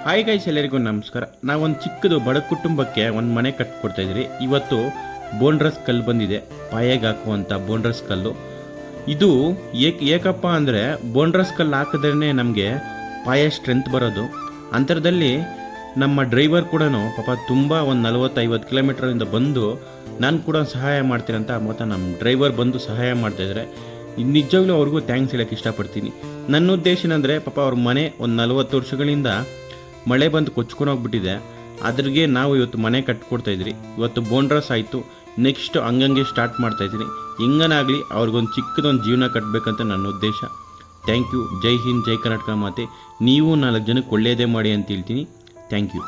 Hi guys, ಎಲ್ಲರಿಗೂ ನಮಸ್ಕಾರ. ನಾವೊಂದು ಚಿಕ್ಕದು ಬಡ ಕುಟುಂಬಕ್ಕೆ ಒಂದು ಮನೆ ಕಟ್ಕೊಡ್ತಾ ಇದ್ರಿ. ಇವತ್ತು ಬೋನ್ರಸ್ ಕಲ್ಲು ಬಂದಿದೆ, ಪಾಯೆಗೆ ಹಾಕುವಂಥ ಬೋನ್ರಸ್ ಕಲ್ಲು. ಇದು ಏಕಪ್ಪ ಅಂದರೆ ಬೋನ್ರಸ್ ಕಲ್ಲು ಹಾಕಿದ್ರೇ ನಮಗೆ ಪಾಯ ಸ್ಟ್ರೆಂತ್ ಬರೋದು. ಅಂತರದಲ್ಲಿ ನಮ್ಮ ಡ್ರೈವರ್ ಕೂಡ ಪಾಪ ತುಂಬ ಒಂದು 40-50 ಕಿಲೋಮೀಟ್ರಿಂದ ಬಂದು ನಾನು ಕೂಡ ಸಹಾಯ ಮಾಡ್ತೀರಂತ ಮತ್ತು ನಮ್ಮ ಡ್ರೈವರ್ ಬಂದು ಸಹಾಯ ಮಾಡ್ತಾಯಿದ್ದಾರೆ. ನಿಜವಾಗ್ಲೂ ಅವ್ರಿಗೂ ಥ್ಯಾಂಕ್ಸ್ ಹೇಳೋಕ್ಕೆ ಇಷ್ಟಪಡ್ತೀನಿ. ನನ್ನ ಉದ್ದೇಶ ಏನಂದರೆ ಪಾಪ ಅವ್ರ ಮನೆ ಒಂದು 40 ವರ್ಷಗಳಿಂದ ಮಳೆ ಬಂದು ಕೊಚ್ಕೊಂಡು ಹೋಗ್ಬಿಟ್ಟಿದೆ. ಅದ್ರಿಗೆ ನಾವು ಇವತ್ತು ಮನೆ ಕಟ್ಕೊಡ್ತಾಯಿದ್ರಿ. ಇವತ್ತು ಬೋನ್ರಸ್ ಆಯಿತು, ನೆಕ್ಸ್ಟ್ ಹಂಗಂಗೆ ಸ್ಟಾರ್ಟ್ ಮಾಡ್ತಾಯಿದ್ದೀನಿ. ಹೆಂಗನಾಗಲಿ ಅವ್ರಿಗೊಂದು ಚಿಕ್ಕದೊಂದು ಜೀವನ ಕಟ್ಟಬೇಕಂತ ನನ್ನ ಉದ್ದೇಶ. Thank you. ಜೈ ಹಿಂದ್, ಜೈ ಕರ್ನಾಟಕ ಮಾತೆ. ನೀವು 4 ಜನಕ್ಕೆ ಒಳ್ಳೆಯದೇ ಮಾಡಿ ಅಂತ ಹೇಳ್ತೀನಿ. Thank you.